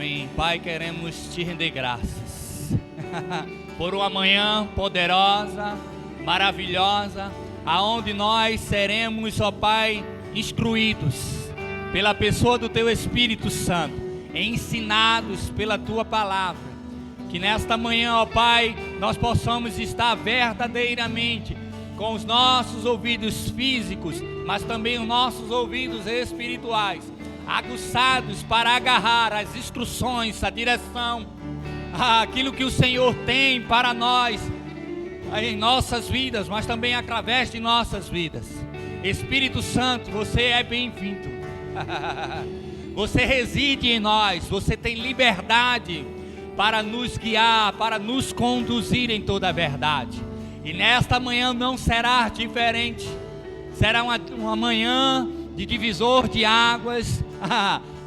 Amém. Pai, queremos te render graças por uma manhã poderosa, maravilhosa, aonde nós seremos, ó Pai, instruídos pela pessoa do Teu Espírito Santo, ensinados pela Tua Palavra. Que nesta manhã, ó Pai, nós possamos estar verdadeiramente com os nossos ouvidos físicos, mas também os nossos ouvidos espirituais, aguçados para agarrar as instruções, a direção, aquilo que o Senhor tem para nós, em nossas vidas, mas também através de nossas vidas. Espírito Santo, você é bem-vindo. Você reside em nós, você tem liberdade para nos guiar, para nos conduzir em toda a verdade. E nesta manhã não será diferente. Será uma manhã de divisor de águas,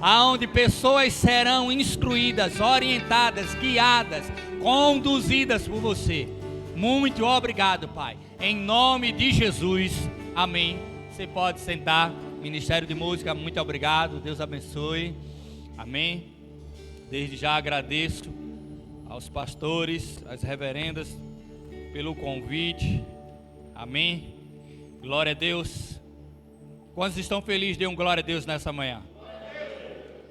aonde pessoas serão instruídas, orientadas, guiadas, conduzidas por você. Muito obrigado, Pai. Em nome de Jesus, amém. Você pode sentar. Ministério de Música, muito obrigado. Deus abençoe. Amém. Desde já agradeço aos pastores, às reverendas, pelo convite. Amém. Glória a Deus. Quantos estão felizes? Dê um glória a Deus nessa manhã.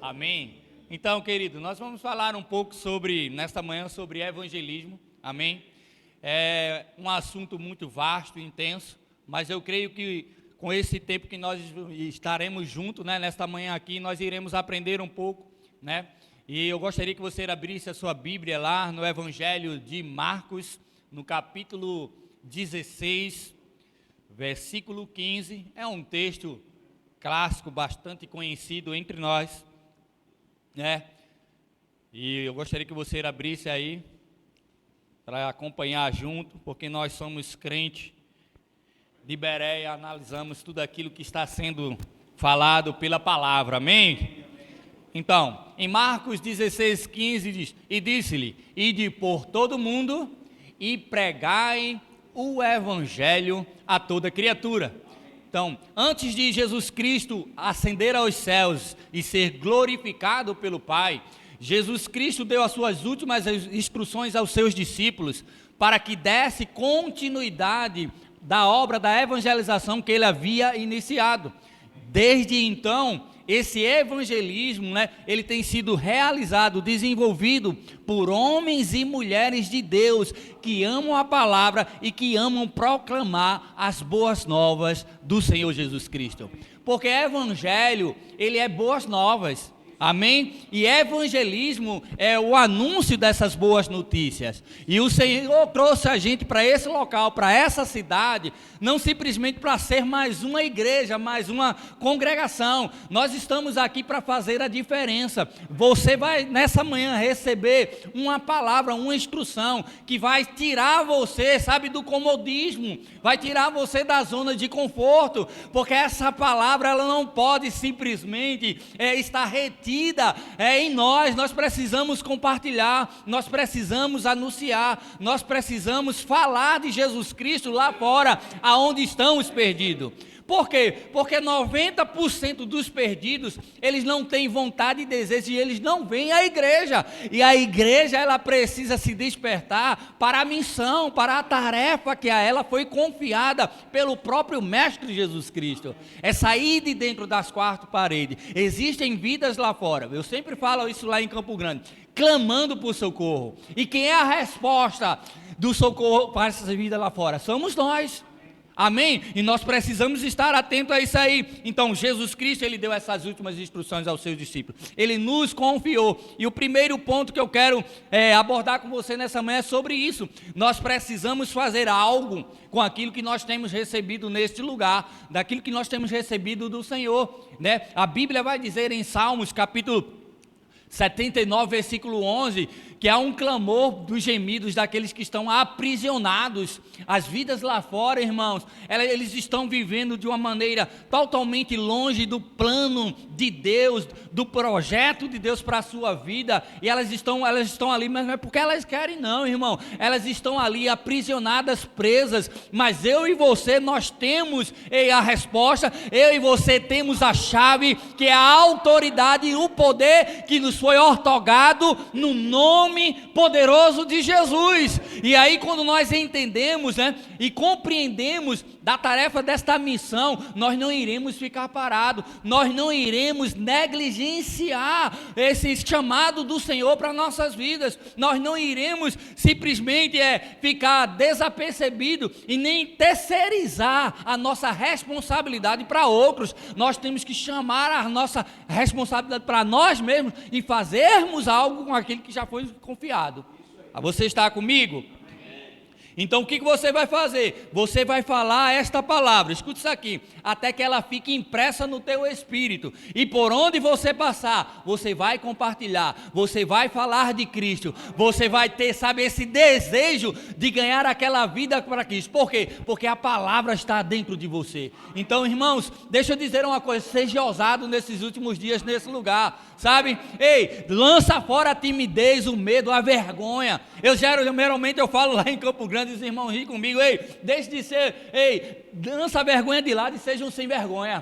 Amém. Então, querido, nós vamos falar um pouco nesta manhã, sobre evangelismo. Amém. É um assunto muito vasto e intenso, mas eu creio que com esse tempo que nós estaremos juntos, né, nesta manhã aqui, nós iremos aprender um pouco, né? E eu gostaria que você abrisse a sua Bíblia lá no Evangelho de Marcos, no capítulo 16, versículo 15. É um texto clássico, bastante conhecido entre nós, né? E eu gostaria que você abrisse aí para acompanhar junto, porque nós somos crentes de Bereia, analisamos tudo aquilo que está sendo falado pela palavra, amém? Então, em Marcos 16, 15 diz: E disse-lhe, ide por todo mundo e pregai o evangelho a toda criatura. Então, antes de Jesus Cristo ascender aos céus e ser glorificado pelo Pai, Jesus Cristo deu as suas últimas instruções aos seus discípulos para que desse continuidade da obra da evangelização que ele havia iniciado. Desde então, esse evangelismo, né, ele tem sido realizado, desenvolvido por homens e mulheres de Deus que amam a palavra e que amam proclamar as boas novas do Senhor Jesus Cristo. Porque evangelho, ele é boas novas. Amém? E evangelismo é o anúncio dessas boas notícias. E o Senhor trouxe a gente para esse local, para essa cidade, não simplesmente para ser mais uma igreja, mais uma congregação. Nós estamos aqui para fazer a diferença. Você vai nessa manhã receber uma palavra, uma instrução que vai tirar você, sabe, do comodismo, vai tirar você da zona de conforto, porque essa palavra ela não pode simplesmente estar retida em nós precisamos compartilhar, nós precisamos anunciar, nós precisamos falar de Jesus Cristo lá fora, aonde estão os perdidos. Por quê? Porque 90% dos perdidos, eles não têm vontade e desejo, e eles não vêm à igreja. E a igreja, ela precisa se despertar para a missão, para a tarefa que a ela foi confiada pelo próprio Mestre Jesus Cristo. É sair de dentro das quatro paredes. Existem vidas lá fora, eu sempre falo isso lá em Campo Grande, clamando por socorro. E quem é a resposta do socorro para essas vidas lá fora? Somos nós. Amém? E nós precisamos estar atentos a isso aí. Então, Jesus Cristo, ele deu essas últimas instruções aos seus discípulos. Ele nos confiou. E o primeiro ponto que eu quero abordar com você nessa manhã é sobre isso. Nós precisamos fazer algo com aquilo que nós temos recebido neste lugar, daquilo que nós temos recebido do Senhor, né? A Bíblia vai dizer em Salmos, capítulo 79, versículo 11, que há um clamor dos gemidos daqueles que estão aprisionados. As vidas lá fora, irmãos, eles estão vivendo de uma maneira totalmente longe do plano de Deus, do projeto de Deus para a sua vida, e elas estão ali, mas não é porque elas querem não, irmão, elas estão ali aprisionadas, presas, mas eu e você, nós temos a resposta, eu e você temos a chave, que é a autoridade e o poder que nos foi ortogado no nome poderoso de Jesus. E aí quando nós entendemos, e compreendemos da tarefa desta missão, nós não iremos ficar parados, nós não iremos negligenciar esse chamado do Senhor para nossas vidas, nós não iremos simplesmente ficar desapercebido e nem terceirizar a nossa responsabilidade para outros. Nós temos que chamar a nossa responsabilidade para nós mesmos e fazermos algo com aquilo que já foi confiado. Você está comigo? Então o que você vai fazer? Você vai falar esta palavra, escute isso aqui, até que ela fique impressa no teu espírito, e por onde você passar, você vai compartilhar, você vai falar de Cristo, você vai ter, sabe, esse desejo de ganhar aquela vida para Cristo. Por quê? Porque a palavra está dentro de você. Então, irmãos, deixa eu dizer uma coisa, seja ousado nesses últimos dias nesse lugar, sabe? Ei, lança fora a timidez, o medo, a vergonha. Geralmente eu falo lá em Campo Grande, os irmãos riem comigo, deixe de ser, lança a vergonha de lado e sejam sem vergonha.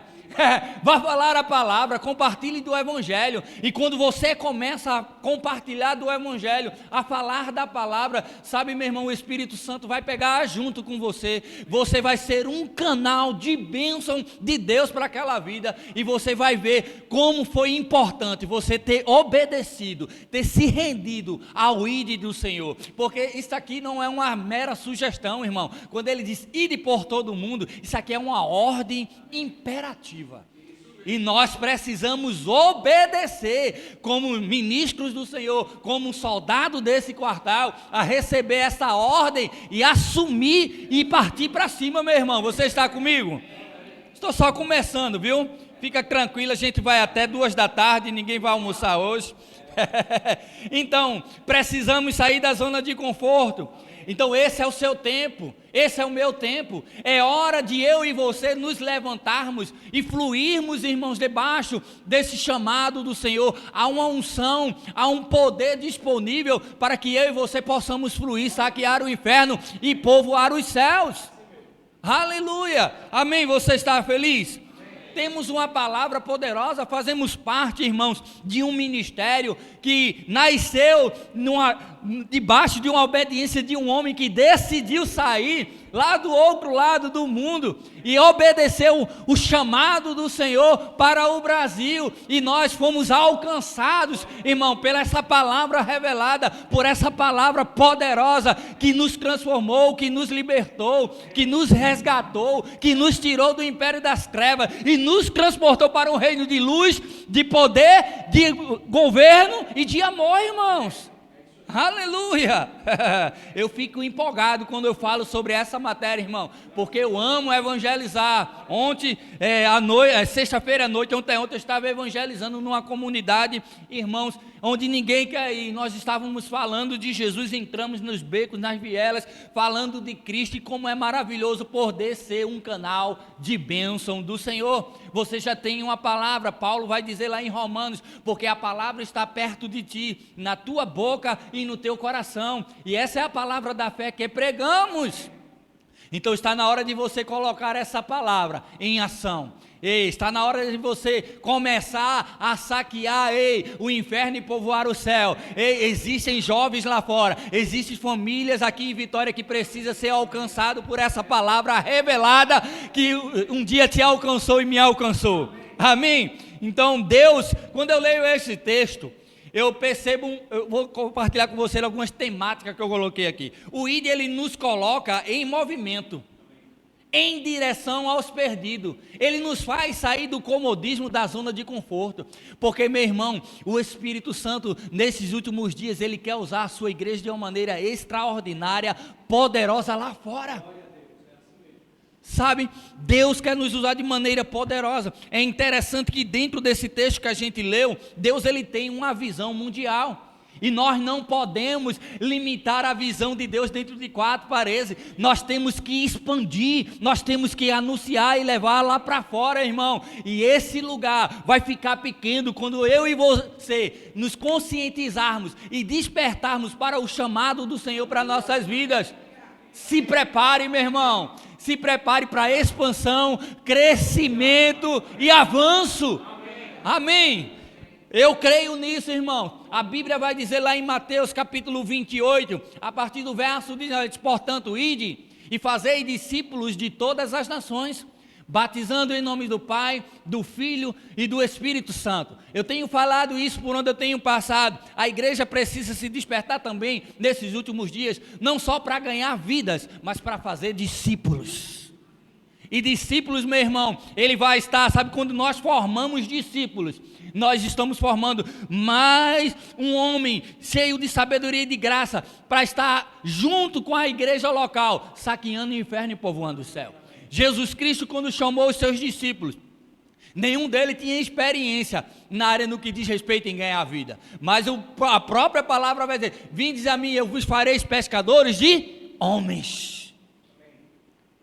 Vá falar a palavra, compartilhe do Evangelho, e quando você começa a compartilhar do Evangelho, a falar da palavra, sabe, meu irmão, o Espírito Santo vai pegar junto com você, você vai ser um canal de bênção de Deus para aquela vida, e você vai ver como foi importante você ter obedecido, ter se rendido ao ide do Senhor, porque isso aqui não é uma mera sugestão, irmão. Quando ele diz ide por todo mundo, isso aqui é uma ordem imperativa. E nós precisamos obedecer como ministros do Senhor, como um soldado desse quartal, a receber essa ordem e assumir e partir para cima, meu irmão. Você está comigo? Estou só começando, viu? Fica tranquilo, a gente vai até 14h, ninguém vai almoçar hoje. Então, precisamos sair da zona de conforto. Então esse é o seu tempo, esse é o meu tempo, é hora de eu e você nos levantarmos e fluirmos, irmãos, debaixo desse chamado do Senhor. Há uma unção, há um poder disponível para que eu e você possamos fluir, saquear o inferno e povoar os céus. Aleluia, amém. Você está feliz? Temos uma palavra poderosa, fazemos parte, irmãos, de um ministério que nasceu debaixo de uma obediência de um homem que decidiu sair lá do outro lado do mundo e obedeceu o chamado do Senhor para o Brasil, e nós fomos alcançados, irmão, pela essa palavra revelada, por essa palavra poderosa que nos transformou, que nos libertou, que nos resgatou, que nos tirou do império das trevas e nos transportou para um reino de luz, de poder, de governo e de amor, irmãos. Aleluia! Eu fico empolgado quando eu falo sobre essa matéria, irmão, porque eu amo evangelizar. Ontem, sexta-feira à noite, ontem eu estava evangelizando numa comunidade, irmãos, onde ninguém quer ir. Nós estávamos falando de Jesus, entramos nos becos, nas vielas, falando de Cristo e como é maravilhoso poder ser um canal de bênção do Senhor. Você já tem uma palavra, Paulo vai dizer lá em Romanos, porque a palavra está perto de ti, na tua boca e no teu coração, e essa é a palavra da fé que pregamos. Então está na hora de você colocar essa palavra em ação. Está na hora de você começar a saquear o inferno e povoar o céu. Existem jovens lá fora, existem famílias aqui em Vitória que precisam ser alcançados por essa palavra revelada que um dia te alcançou e me alcançou. Amém? Então Deus, quando eu leio esse texto, eu percebo, eu vou compartilhar com você algumas temáticas que eu coloquei aqui. O ID, ele nos coloca em movimento, em direção aos perdidos. Ele nos faz sair do comodismo, da zona de conforto, porque, meu irmão, o Espírito Santo, nesses últimos dias, ele quer usar a sua igreja de uma maneira extraordinária, poderosa lá fora. Sabe, Deus quer nos usar de maneira poderosa. É interessante que dentro desse texto que a gente leu, Deus, ele tem uma visão mundial. E nós não podemos limitar a visão de Deus dentro de 4 paredes. Nós temos que expandir, nós temos que anunciar e levar lá para fora, irmão. E esse lugar vai ficar pequeno quando eu e você nos conscientizarmos e despertarmos para o chamado do Senhor para nossas vidas. Se prepare, meu irmão. Se prepare para expansão, crescimento e avanço. Amém. Eu creio nisso, irmão. A Bíblia vai dizer lá em Mateus capítulo 28, a partir do verso 18: portanto, ide e fazei discípulos de todas as nações, batizando em nome do Pai, do Filho e do Espírito Santo. Eu tenho falado isso por onde eu tenho passado. A igreja precisa se despertar também nesses últimos dias, não só para ganhar vidas, mas para fazer discípulos. E discípulos, meu irmão, ele vai estar, sabe, quando nós formamos discípulos, nós estamos formando mais um homem cheio de sabedoria e de graça para estar junto com a igreja local, saqueando o inferno e povoando o céu. Jesus Cristo, quando chamou os seus discípulos, nenhum deles tinha experiência na área no que diz respeito em ganhar a vida, mas a própria palavra vai dizer: vindes a mim, eu vos farei pescadores de homens.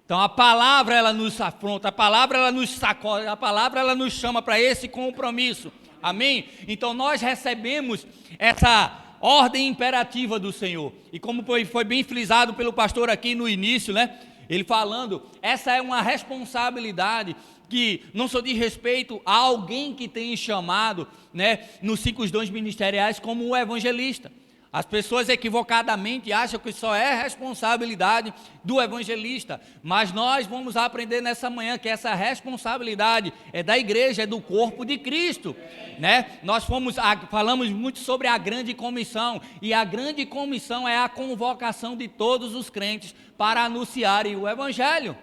Então a palavra ela nos afronta, a palavra ela nos sacode, a palavra ela nos chama para esse compromisso. Amém? Então nós recebemos essa ordem imperativa do Senhor, e como foi bem frisado pelo pastor aqui no início, né? Ele falando, essa é uma responsabilidade que não só diz respeito a alguém que tem chamado, né, nos 5 dons ministeriais como o evangelista. As pessoas equivocadamente acham que só é responsabilidade do evangelista, mas nós vamos aprender nessa manhã que essa responsabilidade é da igreja, é do corpo de Cristo, né? Nós falamos muito sobre a grande comissão, e a grande comissão é a convocação de todos os crentes para anunciarem o evangelho.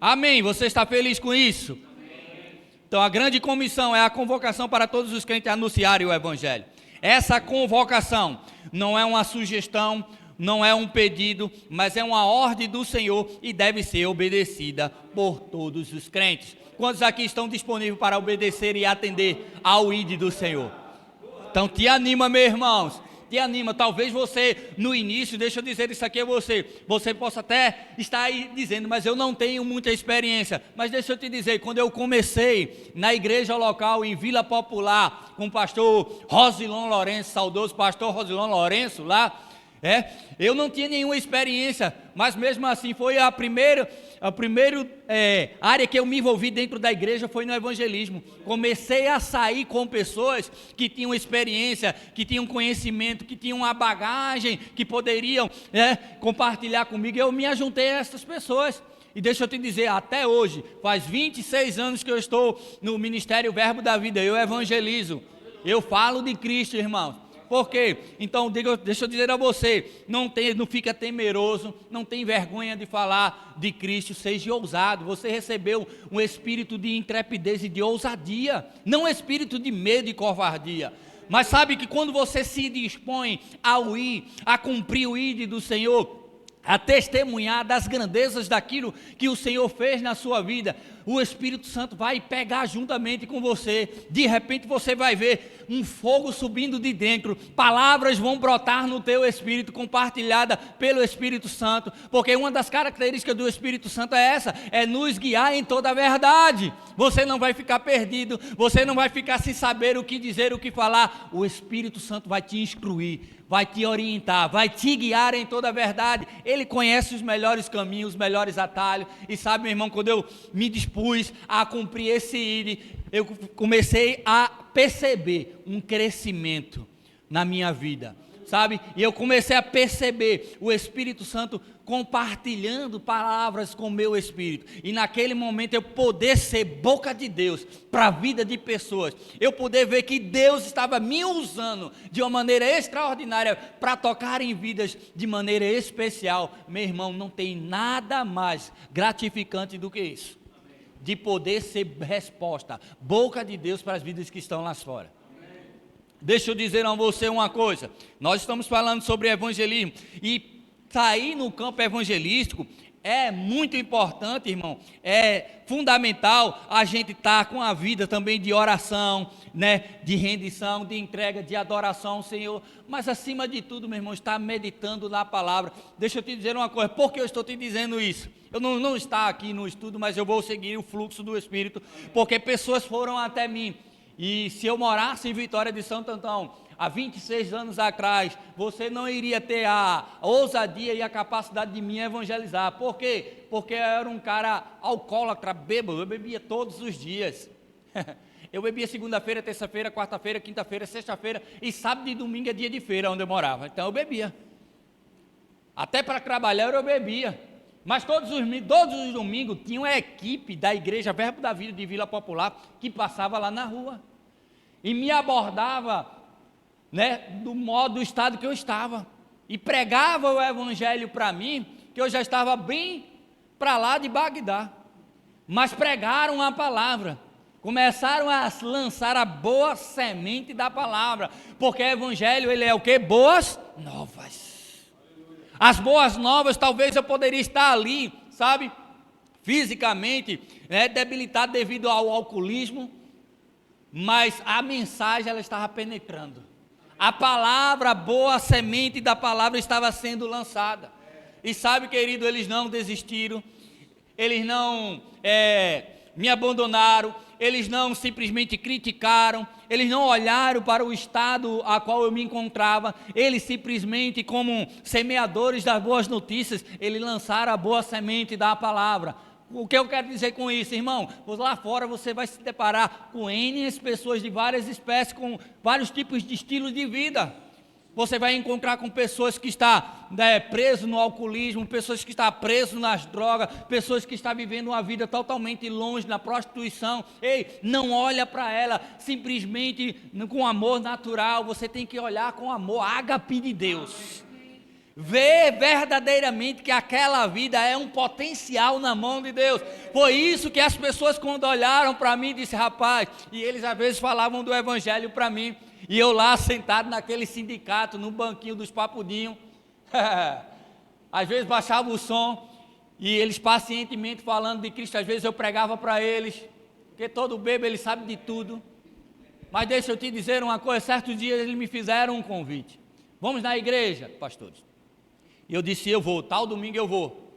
Amém? Você está feliz com isso? Então a grande comissão é a convocação para todos os crentes anunciarem o evangelho. Essa convocação não é uma sugestão, não é um pedido, mas é uma ordem do Senhor e deve ser obedecida por todos os crentes. Quantos aqui estão disponíveis para obedecer e atender ao ID do Senhor? Então te anima, meus irmãos, te anima. Talvez você no início, deixa eu dizer isso aqui a você possa até estar aí dizendo, mas eu não tenho muita experiência. Mas deixa eu te dizer, quando eu comecei na igreja local em Vila Popular, com o pastor Rosilon Lourenço, saudoso pastor Rosilon Lourenço lá, eu não tinha nenhuma experiência, mas mesmo assim foi a primeira área que eu me envolvi dentro da igreja foi no evangelismo. Comecei a sair com pessoas que tinham experiência, que tinham conhecimento, que tinham uma bagagem, que poderiam compartilhar comigo. Eu me ajuntei a essas pessoas. E deixa eu te dizer, até hoje, faz 26 anos que eu estou no Ministério Verbo da Vida, eu evangelizo, eu falo de Cristo, irmãos. Por quê? Então, deixa eu dizer a você, não fica temeroso, não tem vergonha de falar de Cristo, seja ousado. Você recebeu um espírito de intrepidez e de ousadia, não um espírito de medo e covardia. Mas sabe que quando você se dispõe a cumprir o ID do Senhor, a testemunhar das grandezas daquilo que o Senhor fez na sua vida, o Espírito Santo vai pegar juntamente com você. De repente você vai ver um fogo subindo de dentro, palavras vão brotar no teu espírito, compartilhada pelo Espírito Santo, porque uma das características do Espírito Santo é essa, é nos guiar em toda a verdade. Você não vai ficar perdido, você não vai ficar sem saber o que dizer, o que falar. O Espírito Santo vai te instruir, vai te orientar, vai te guiar em toda a verdade. Ele conhece os melhores caminhos, os melhores atalhos. E sabe, meu irmão, quando eu me dispus a cumprir esse ID, eu comecei a perceber um crescimento na minha vida, sabe? E eu comecei a perceber o Espírito Santo compartilhando palavras com o meu espírito, e naquele momento eu poder ser boca de Deus para a vida de pessoas, eu poder ver que Deus estava me usando de uma maneira extraordinária para tocar em vidas de maneira especial. Meu irmão, não tem nada mais gratificante do que isso, de poder ser resposta, boca de Deus para as vidas que estão lá fora. Deixa eu dizer a você uma coisa, nós estamos falando sobre evangelismo, e sair no campo evangelístico É muito importante, irmão, é fundamental a gente estar com a vida também de oração, né, de rendição, de entrega, de adoração ao Senhor, mas acima de tudo, meu irmão, estar meditando na palavra. Deixa eu te dizer uma coisa, por que eu estou te dizendo isso? Eu não estou aqui no estudo, mas eu vou seguir o fluxo do Espírito, porque pessoas foram até mim, e se eu morasse em Vitória de Santo Antão, há 26 anos atrás, você não iria ter a ousadia e a capacidade de me evangelizar. Por quê? Porque eu era um cara alcoólatra, bêbado, eu bebia todos os dias. Eu bebia segunda-feira, terça-feira, quarta-feira, quinta-feira, sexta-feira, e sábado e domingo é dia de feira onde eu morava. Então eu bebia. Até para trabalhar eu bebia. Mas todos os domingos tinha uma equipe da igreja Verbo da Vida de Vila Popular que passava lá na rua e me abordava, né, do estado que eu estava, e pregava o evangelho para mim, que eu já estava bem para lá de Bagdá, mas pregaram a palavra, começaram a lançar a boa semente da palavra, porque o evangelho, ele é o que? Boas novas. As boas novas, talvez eu poderia estar ali, sabe, fisicamente, né, debilitado devido ao alcoolismo, mas a mensagem, ela estava penetrando. A palavra, a boa semente da palavra estava sendo lançada. E sabe, querido, eles não desistiram, eles não me abandonaram, eles não simplesmente criticaram, eles não olharam para o estado a qual eu me encontrava, eles simplesmente, como semeadores das boas notícias, eles lançaram a boa semente da palavra. O que eu quero dizer com isso, irmão? Lá fora você vai se deparar com N pessoas de várias espécies, com vários tipos de estilos de vida. Você vai encontrar com pessoas que estão presas no alcoolismo, pessoas que estão presas nas drogas, pessoas que estão vivendo uma vida totalmente longe na prostituição. Ei, não olha para ela simplesmente com amor natural, você tem que olhar com amor, ágape de Deus. Ver verdadeiramente que aquela vida é um potencial na mão de Deus. Foi isso que as pessoas, quando olharam para mim, disseram, rapaz, e eles às vezes falavam do evangelho para mim, e eu lá sentado naquele sindicato, no banquinho dos papudinhos, às vezes baixava o som, e eles pacientemente falando de Cristo, às vezes eu pregava para eles, porque todo bêbado ele sabe de tudo, mas deixa eu te dizer uma coisa, certos dias eles me fizeram um convite, vamos na igreja, pastores. E eu disse, eu vou, tal domingo eu vou.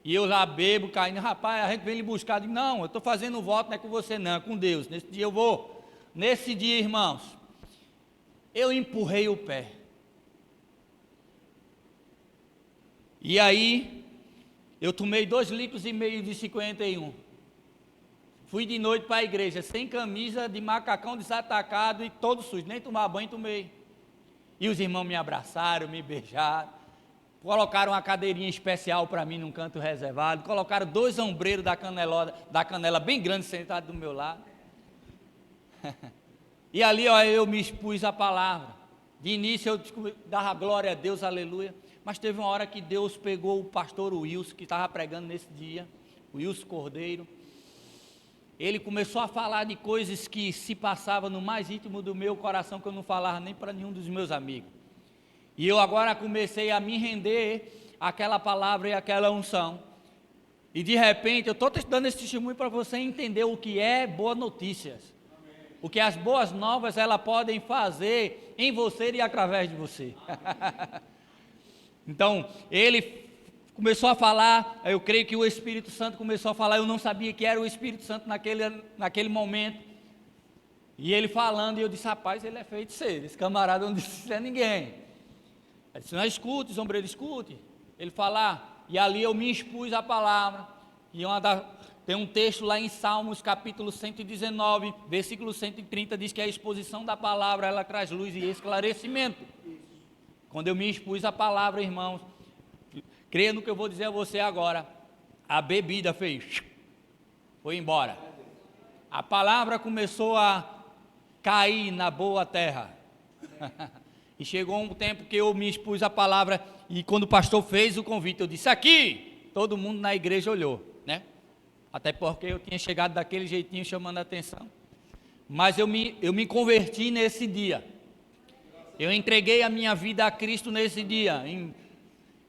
E eu lá bebo, caindo, rapaz, a gente vem lhe buscar. Eu digo, não, eu estou fazendo um voto, não é com você não, é com Deus. Nesse dia eu vou. Nesse dia, irmãos, eu empurrei o pé. E aí, eu tomei 2,5 litros de 51. Fui de noite para a igreja, sem camisa, de macacão desatacado e todo sujo, nem tomar banho tomei. E os irmãos me abraçaram, me beijaram. Colocaram uma cadeirinha especial para mim num canto reservado, colocaram 2 ombreiros da canela bem grandes sentados do meu lado. E ali, ó, eu me expus à palavra. De início eu dava glória a Deus, aleluia. Mas teve uma hora que Deus pegou o pastor Wilson, que estava pregando nesse dia, o Wilson Cordeiro. Ele começou a falar de coisas que se passavam no mais íntimo do meu coração, que eu não falava nem para nenhum dos meus amigos. E eu agora comecei a me render àquela palavra e àquela unção. E de repente, eu estou dando esse testemunho para você entender o que é boas notícias. O que as boas novas, elas podem fazer em você e através de você. Então, ele começou a falar, eu creio que o Espírito Santo começou a falar, eu não sabia que era o Espírito Santo naquele momento. E ele falando, e eu disse, rapaz, ele é feiticeiro, esse camarada não disse a ninguém. Ele disse, não escute, sombreiro, escute. Ele falar, e ali eu me expus à palavra, e tem um texto lá em Salmos, capítulo 119, versículo 130, diz que a exposição da palavra, ela traz luz e esclarecimento. Quando eu me expus à palavra, irmãos, creia no que eu vou dizer a você agora, a bebida foi embora. A palavra começou a cair na boa terra. E chegou um tempo que eu me expus à palavra, e quando o pastor fez o convite, eu disse, aqui, todo mundo na igreja olhou, né? Até porque eu tinha chegado daquele jeitinho, chamando a atenção. Mas eu me converti nesse dia. Eu entreguei a minha vida a Cristo nesse dia.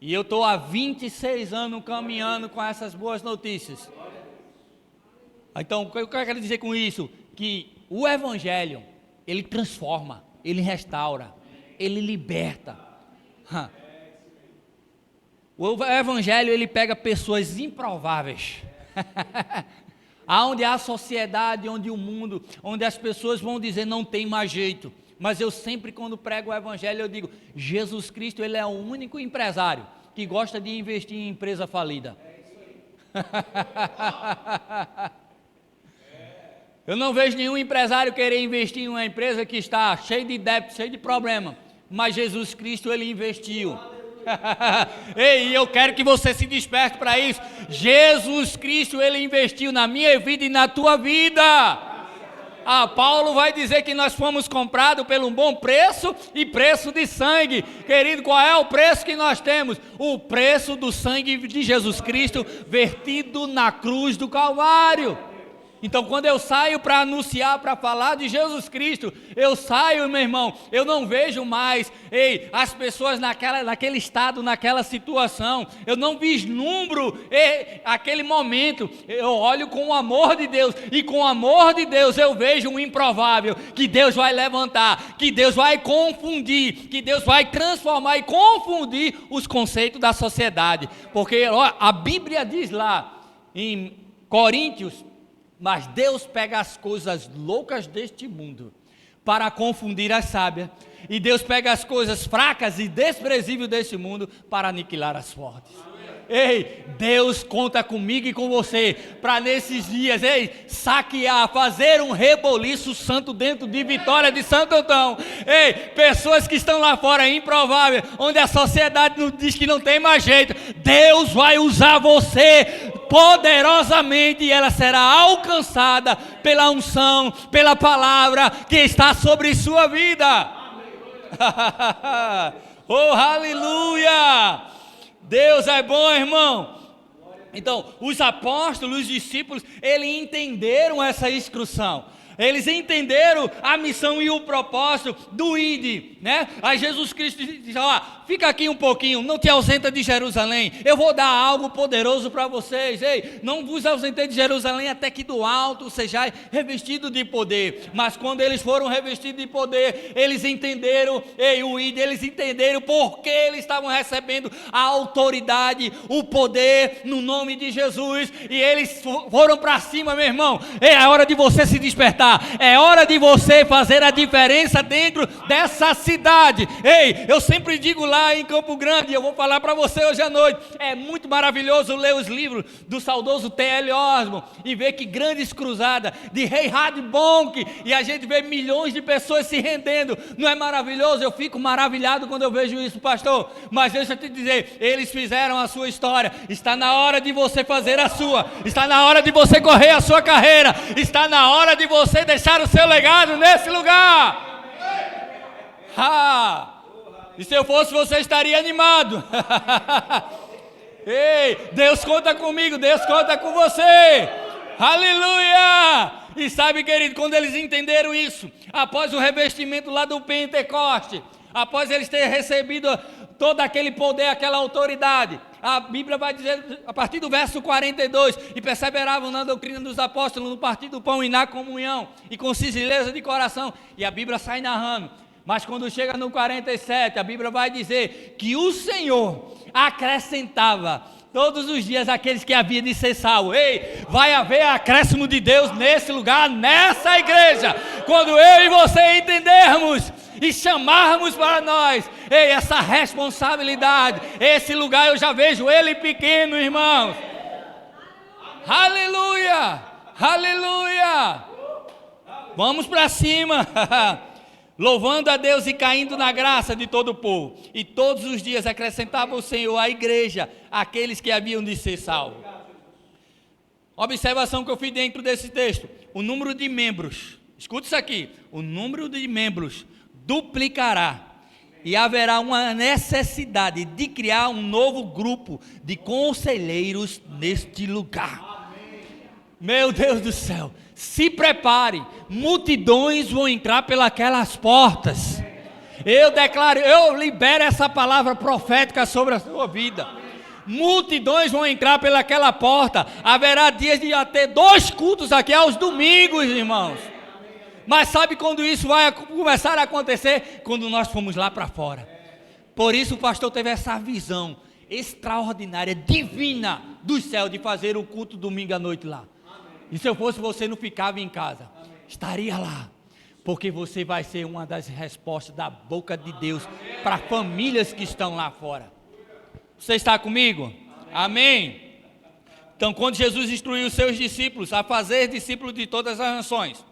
E eu estou há 26 anos caminhando com essas boas notícias. Então, o que eu quero dizer com isso? Que o Evangelho, ele transforma, ele restaura, ele liberta. O Evangelho, ele pega pessoas improváveis. Aonde há sociedade, onde o mundo, onde as pessoas vão dizer não tem mais jeito. Mas eu sempre, quando prego o Evangelho, eu digo, Jesus Cristo, ele é o único empresário que gosta de investir em empresa falida. Eu não vejo nenhum empresário querer investir em uma empresa que está cheia de débito, cheia de problema. Mas Jesus Cristo, ele investiu. Ei, eu quero que você se desperte para isso. Jesus Cristo, ele investiu na minha vida e na tua vida. Paulo vai dizer que nós fomos comprados pelo bom preço e preço de sangue. Querido, qual é o preço que nós temos? O preço do sangue de Jesus Cristo vertido na cruz do Calvário. Então, quando eu saio para anunciar, para falar de Jesus Cristo, eu saio, meu irmão, eu não vejo mais, as pessoas naquele estado, naquela situação, eu não vislumbro aquele momento, eu olho com o amor de Deus, e com o amor de Deus eu vejo um improvável, que Deus vai levantar, que Deus vai confundir, que Deus vai transformar e confundir os conceitos da sociedade, porque a Bíblia diz lá, em Coríntios, mas Deus pega as coisas loucas deste mundo para confundir as sábias, e Deus pega as coisas fracas e desprezíveis deste mundo para aniquilar as fortes. Ei, Deus conta comigo e com você para nesses dias, saquear, fazer um reboliço santo dentro de Vitória de Santo Antão. Pessoas que estão lá fora, improvável, onde a sociedade diz que não tem mais jeito, Deus vai usar você poderosamente, e ela será alcançada pela unção, pela palavra que está sobre sua vida. Oh, aleluia! Deus é bom, irmão. Então, os apóstolos, os discípulos, eles entenderam essa instrução. Eles entenderam a missão e o propósito do ID, né? Aí Jesus Cristo diz, fica aqui um pouquinho, não te ausenta de Jerusalém, eu vou dar algo poderoso para vocês. Não vos ausentei de Jerusalém até que do alto sejais revestido de poder. Mas quando eles foram revestidos de poder, eles entenderam, o ID, eles entenderam porque eles estavam recebendo a autoridade, o poder no nome de Jesus, e eles foram para cima, meu irmão. É hora de você se despertar. É hora de você fazer a diferença dentro dessa cidade. Eu sempre digo lá em Campo Grande, eu vou falar para você hoje à noite, é muito maravilhoso ler os livros do saudoso T.L. Osborne e ver que grandes cruzadas de Reinhard Bonk, e a gente vê milhões de pessoas se rendendo. Não é maravilhoso? Eu fico maravilhado quando eu vejo isso, pastor. Mas deixa eu te dizer, eles fizeram a sua história, está na hora de você fazer a sua, está na hora de você correr a sua carreira, está na hora de você deixar o seu legado nesse lugar. E se eu fosse você, estaria animado. Deus conta comigo, Deus conta com você. Aleluia! E sabe, querido, quando eles entenderam isso, após o revestimento lá do Pentecoste, após eles terem recebido todo aquele poder, aquela autoridade, a Bíblia vai dizer, a partir do verso 42, e perseveravam na doutrina dos apóstolos, no partir do pão e na comunhão, e com singeleza de coração, e a Bíblia sai narrando. Mas quando chega no 47, a Bíblia vai dizer que o Senhor acrescentava todos os dias aqueles que havia de ser salvo. Vai haver acréscimo de Deus nesse lugar, nessa igreja, quando eu e você entendermos e chamarmos para nós essa responsabilidade. Esse lugar eu já vejo ele pequeno, irmãos. Aleluia, aleluia. Vamos para cima. Louvando a Deus e caindo na graça de todo o povo. E todos os dias acrescentava o Senhor à igreja aqueles que haviam de ser salvos. Observação que eu fiz dentro desse texto: o número de membros, escuta isso aqui, o número de membros duplicará, e haverá uma necessidade de criar um novo grupo de conselheiros neste lugar. Meu Deus do céu, se prepare, multidões vão entrar pelas portas. Eu declaro, eu libero essa palavra profética sobre a sua vida. Multidões vão entrar pelaquela porta. Haverá dias de até 2 cultos aqui aos domingos, irmãos. Mas sabe quando isso vai começar a acontecer? Quando nós formos lá para fora. Por isso o pastor teve essa visão extraordinária, divina do céu, de fazer o culto domingo à noite lá. E se eu fosse você, não ficava em casa, estaria lá, porque você vai ser uma das respostas da boca de Deus para famílias que estão lá fora. Você está comigo? Amém? Então, quando Jesus instruiu os seus discípulos a fazer discípulos de todas as nações,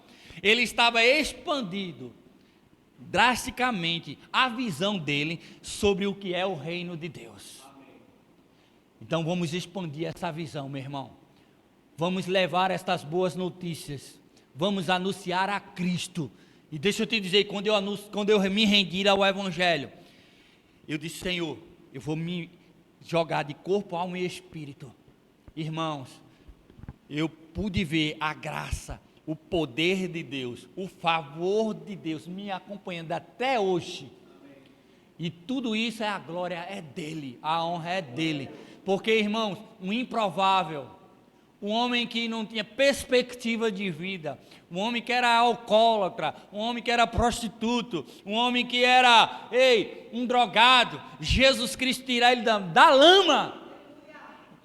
ele estava expandindo drasticamente a visão dele sobre o que é o reino de Deus. Então vamos expandir essa visão, meu irmão. Vamos levar estas boas notícias. Vamos anunciar a Cristo. E deixa eu te dizer, quando eu me rendi ao Evangelho, eu disse: Senhor, eu vou me jogar de corpo, alma e espírito. Irmãos, eu pude ver a graça, o poder de Deus, o favor de Deus me acompanhando até hoje. E tudo isso a glória é dele, a honra é dele. Porque, irmãos, um improvável, um homem que não tinha perspectiva de vida, um homem que era alcoólatra, um homem que era prostituto, um homem que era, um drogado, Jesus Cristo tirar ele da lama,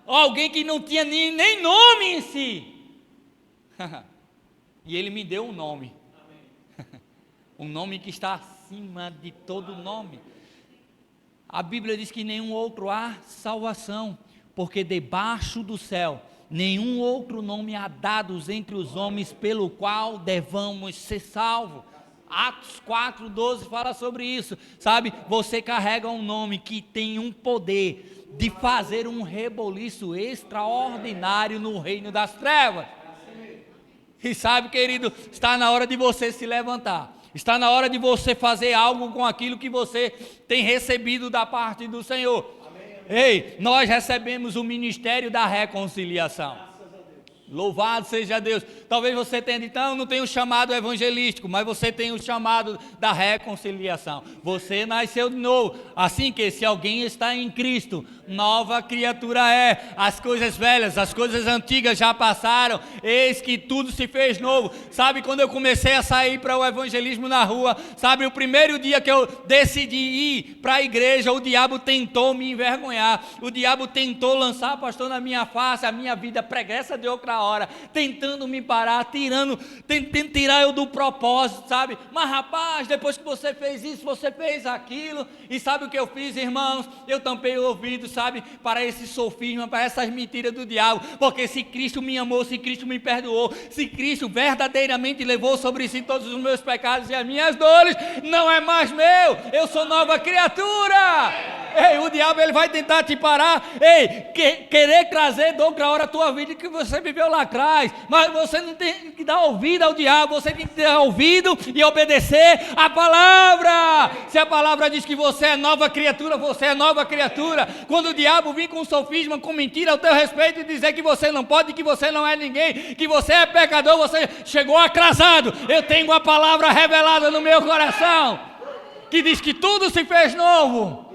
alguém que não tinha nem nome em si, e ele me deu um nome, um nome que está acima de todo nome. A Bíblia diz que nenhum outro há salvação, porque debaixo do céu nenhum outro nome há dados entre os homens pelo qual devamos ser salvos. Atos 4:12 fala sobre isso, sabe? Você carrega um nome que tem um poder de fazer um reboliço extraordinário no reino das trevas. E sabe, querido, está na hora de você se levantar. Está na hora de você fazer algo com aquilo que você tem recebido da parte do Senhor. Amém. Nós recebemos o ministério da reconciliação. Louvado seja Deus. Talvez você tenha dito: não tenho chamado evangelístico, mas você tem o chamado da reconciliação. Você nasceu de novo. Assim que, se alguém está em Cristo, nova criatura é. As coisas velhas, as coisas antigas já passaram, eis que tudo se fez novo. Sabe, quando eu comecei a sair para o evangelismo na rua, sabe, o primeiro dia que eu decidi ir para a igreja, o diabo tentou me envergonhar. O diabo tentou lançar, pastor, na minha face a minha vida pregressa de outra hora, tentando me parar, tentando tirar eu do propósito, sabe? Mas rapaz, depois que você fez isso, você fez aquilo. E sabe o que eu fiz, irmãos? Eu tampei o ouvido, sabe, para esse sofisma, para essas mentiras do diabo. Porque se Cristo me amou, se Cristo me perdoou, se Cristo verdadeiramente levou sobre si todos os meus pecados e as minhas dores, não é mais meu, eu sou nova criatura. O diabo, ele vai tentar te parar, querer trazer de outra hora a tua vida que você viveu lá atrás, mas você não tem que dar ouvido ao diabo, você tem que dar ouvido e obedecer a palavra. Se a palavra diz que você é nova criatura, você é nova criatura. Quando o diabo vir com sofisma, com mentira ao teu respeito e dizer que você não pode, que você não é ninguém, que você é pecador, você chegou atrasado. Eu tenho uma palavra revelada no meu coração, que diz que tudo se fez novo.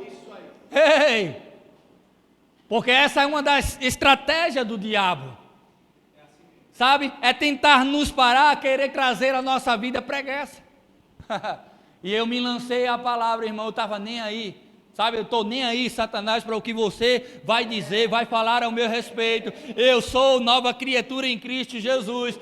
Porque essa é uma das estratégias do diabo, sabe? É tentar nos parar, querer trazer a nossa vida preguiça. E eu me lancei a palavra, irmão, eu estava nem aí, sabe? Eu estou nem aí, Satanás, para o que você vai dizer, vai falar ao meu respeito. Eu sou nova criatura em Cristo Jesus.